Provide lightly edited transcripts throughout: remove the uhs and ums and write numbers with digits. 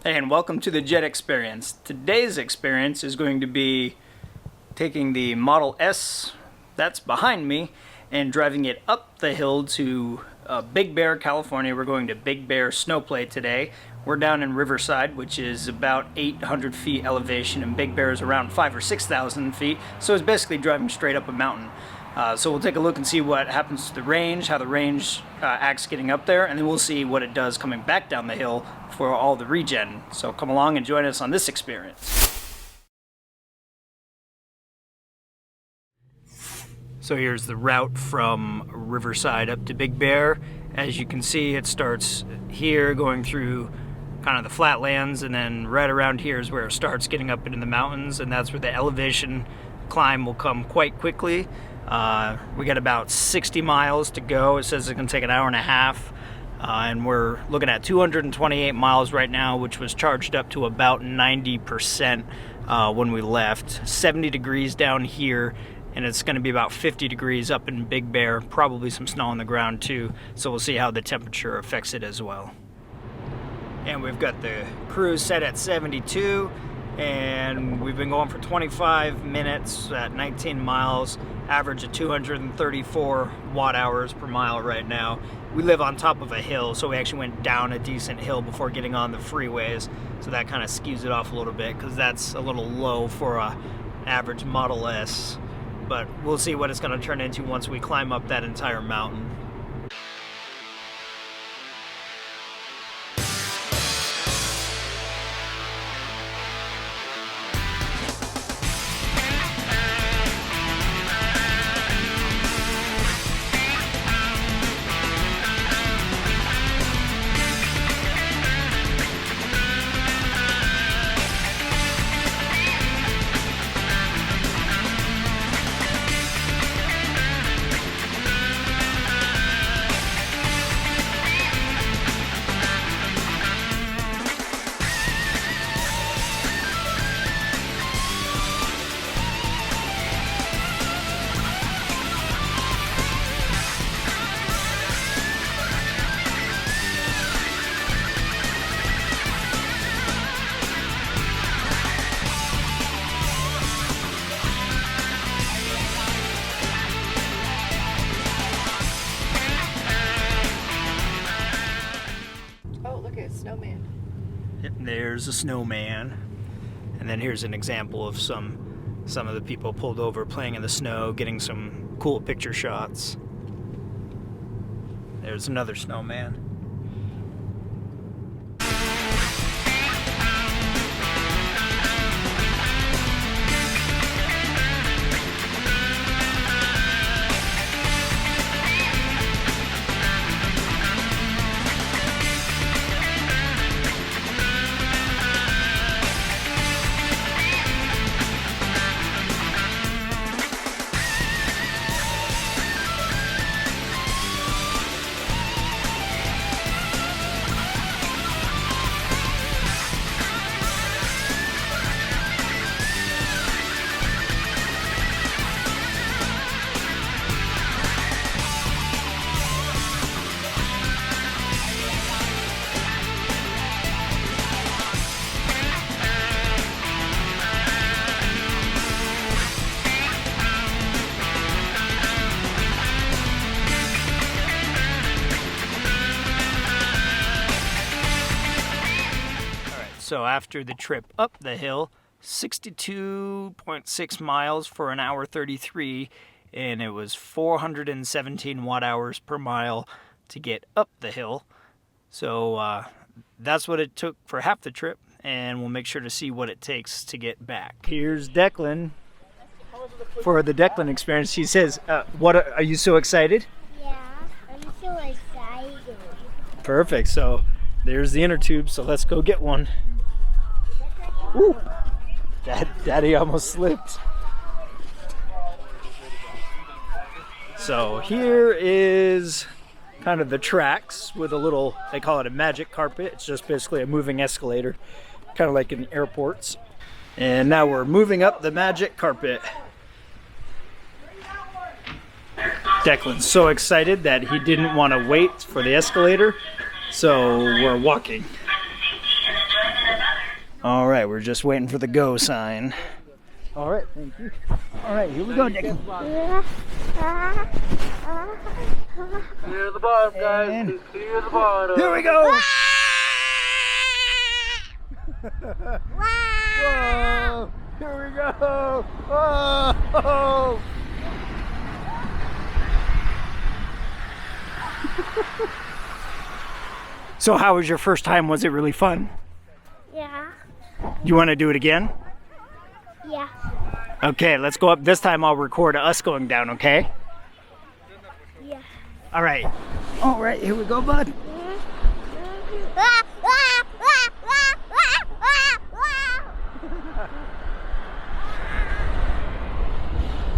Hey, and welcome to the Jet Experience. Today's experience is going to be taking the Model S that's behind me and driving it up the hill to Big Bear, California. We're going to Big Bear Snowplay today. We're down in Riverside, which is about 800 feet elevation, and Big Bear is around 5,000 or 6,000 feet, so it's basically driving straight up a mountain. So we'll take a look and see what happens to the range, how the range acts getting up there, and then we'll see what it does coming back down the hill for all the regen. So come along and join us on this experience. So here's the route from Riverside up to Big Bear. As you can see, it starts here going through kind of the flatlands, and then right around here is where it starts getting up into the mountains, and that's where the elevation climb will come quite quickly. We got about 60 miles to go. It says it's going to take an hour and a half, and we're looking at 228 miles right now, which was charged up to about 90% when we left. 70 degrees down here, and it's going to be about 50 degrees up in Big Bear, probably some snow on the ground too, so we'll see how the temperature affects it as well. And we've got the cruise set at 72, and we've been going for 25 minutes at 19 miles, average of 234 watt hours per mile right now. We live on top of a hill, so we actually went down a decent hill before getting on the freeways, so that kind of skews it off a little bit because that's a little low for a average Model S. But we'll see what it's going to turn into once we climb up that entire mountain. Snowman. There's a snowman, and then here's an example of some of the people pulled over playing in the snow, getting some cool picture shots. There's another snowman. So after the trip up the hill, 62.6 miles for an hour 33, and it was 417 watt hours per mile to get up the hill. So that's what it took for half the trip, and we'll make sure to see what it takes to get back. Here's Declan for the Declan experience. He says, "What are you so excited?" Yeah, I'm so excited. Perfect. So there's the inner tube. So let's go get one. Ooh, Daddy almost slipped. So here is kind of the tracks with a little, they call it a magic carpet. It's just basically a moving escalator, kind of like in airports. And now we're moving up the magic carpet. Declan's so excited that he didn't want to wait for the escalator, so we're walking. All right, we're just waiting for the go sign. All right, thank you. All right, here we go, Nick. Near the bottom, guys. And Please clear the bottom. here we go. Wow! Whoa! Here we go! Whoa! So how was your first time? Was it really fun? Yeah. You want to do it again? Yeah. Okay, let's go up. This time I'll record us going down, okay? Yeah. All right. All right, here we go, bud.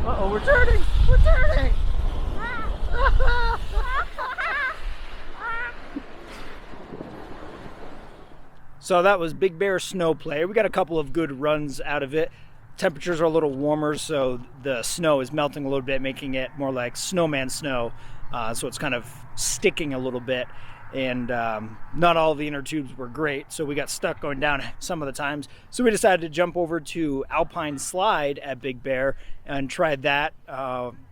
Uh-oh, we're turning! We're turning! So that was Big Bear Snowplay. We got a couple of good runs out of it. Temperatures are a little warmer, so the snow is melting a little bit, making it more like snowman snow. So it's kind of sticking a little bit. And not all of the inner tubes were great, so we got stuck going down some of the times. So we decided to jump over to Alpine Slide at Big Bear and tried that.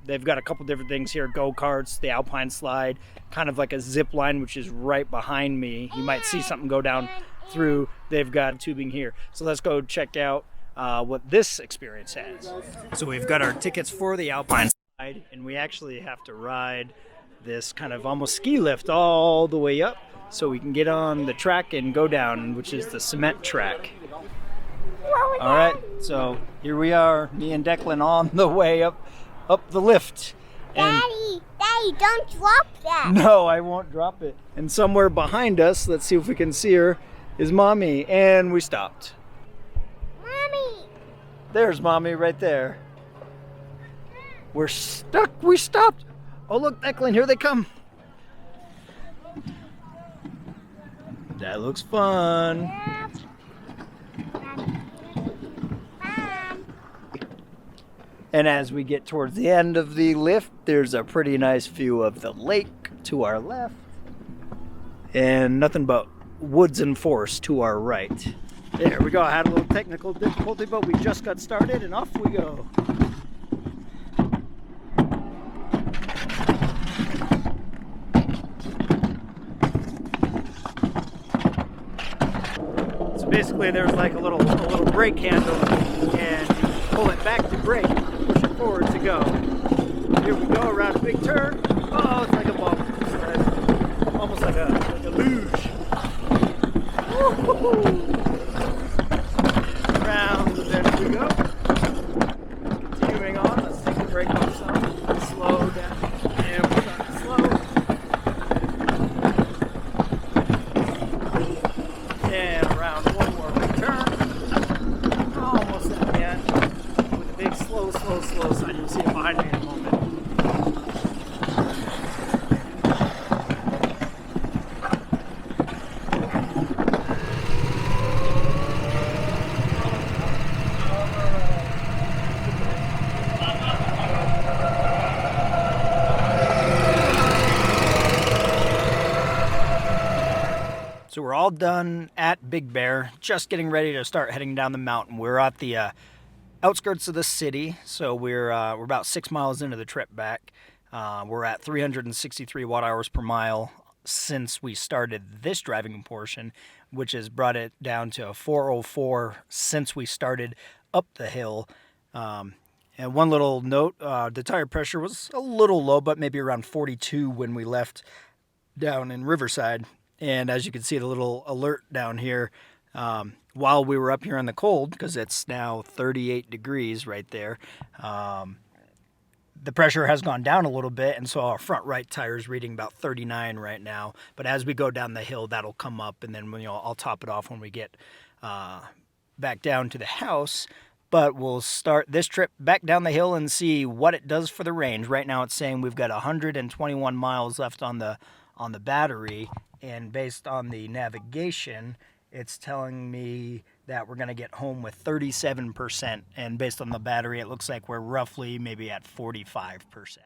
They've got a couple different things here, go-karts, the Alpine Slide, kind of like a zip line, which is right behind me. You might see something go down through. They've got tubing here. So let's go check out what this experience has. So we've got our tickets for the Alpine Slide, and we actually have to ride this kind of almost ski lift all the way up so we can get on the track and go down, which is the cement track. All right, so here we are, me and Declan on the way up the lift. And Daddy, don't drop that. no, I won't drop it. And somewhere behind us, let's see if we can see her, is Mommy, and we stopped. Mommy. There's Mommy right there. We're stuck, we stopped. Oh look, Declan, here they come. That looks fun. And as we get towards the end of the lift, there's a pretty nice view of the lake to our left. And nothing but woods and forest to our right. There we go, I had a little technical difficulty, but we just got started and off we go. Basically, there's like a little brake handle, and you pull it back to brake, push it forward to go. Here we go around a big turn. Oh, it's like a bump. It's almost like a luge. Woo-hoo-hoo. Around the bend we go. Continuing on, let's take the brake off some. Slow down. And we're starting slow. And around one more big turn. Almost at the end. With a big slow sign. You'll see it behind me in a moment. So we're all done at Big Bear, just getting ready to start heading down the mountain. We're at the outskirts of the city, so we're about 6 miles into the trip back. We're at 363 watt-hours per mile since we started this driving portion, which has brought it down to 404 since we started up the hill. And one little note, the tire pressure was a little low, but maybe around 42 when we left down in Riverside. And as you can see, the little alert down here, while we were up here in the cold, because it's now 38 degrees right there, the pressure has gone down a little bit, and so our front right tire is reading about 39 right now. But as we go down the hill, that'll come up, and then I'll top it off when we get back down to the house. But we'll start this trip back down the hill and see what it does for the range. Right now it's saying we've got 121 miles left on the battery. And based on the navigation, it's telling me that we're going to get home with 37%. And based on the battery, it looks like we're roughly maybe at 45%.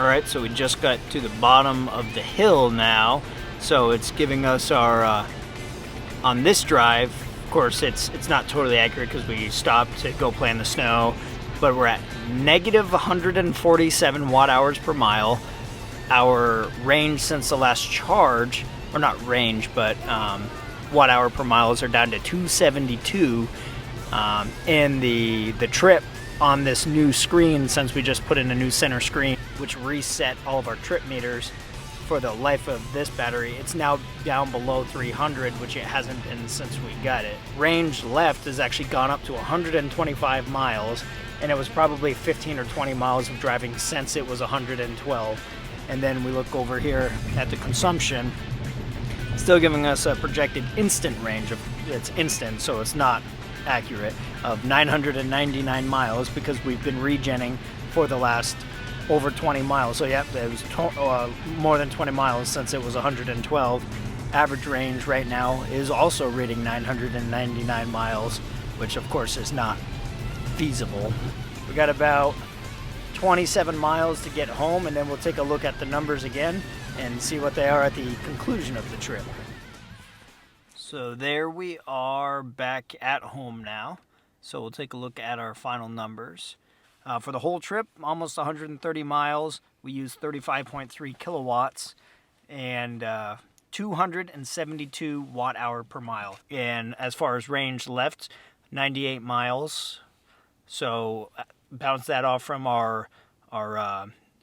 Alright, so we just got to the bottom of the hill now. So it's giving us our, on this drive, of course it's not totally accurate because we stopped to go play in the snow, but we're at negative 147 watt hours per mile. Our range since the last charge, or not range, but watt hour per miles are down to 272. And the trip on this new screen, since we just put in a new center screen, which reset all of our trip meters for the life of this battery, it's now down below 300, which it hasn't been since we got it. Range left has actually gone up to 125 miles, and it was probably 15 or 20 miles of driving since it was 112. And then we look over here at the consumption, still giving us a projected instant range of, it's instant, so it's not accurate, of 999 miles because we've been regenning for the last over 20 miles. So yeah, it was more than 20 miles since it was 112. Average range right now is also reading 999 miles, which of course is not feasible. We got about 27 miles to get home, and then we'll take a look at the numbers again and see what they are at the conclusion of the trip. So there we are back at home now. So we'll take a look at our final numbers. For the whole trip, almost 130 miles, we used 35.3 kilowatts and 272 watt hour per mile. And as far as range left, 98 miles. So bounce that off from our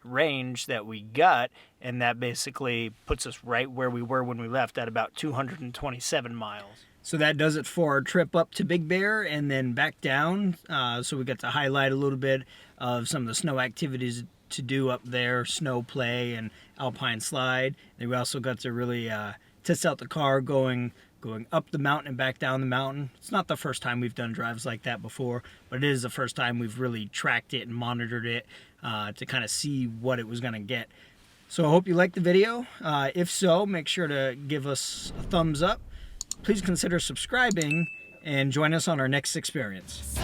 range that we got, and that basically puts us right where we were when we left at about 227 miles. So that does it for our trip up to Big Bear and then back down. So we got to highlight a little bit of some of the snow activities to do up there, Snowplay and Alpine slide. And we also got to really test out the car going up the mountain and back down the mountain. It's not the first time we've done drives like that before, but it is the first time we've really tracked it and monitored it to kind of see what it was going to get. So I hope you liked the video. If so, make sure to give us a thumbs up. Please consider subscribing and join us on our next experience.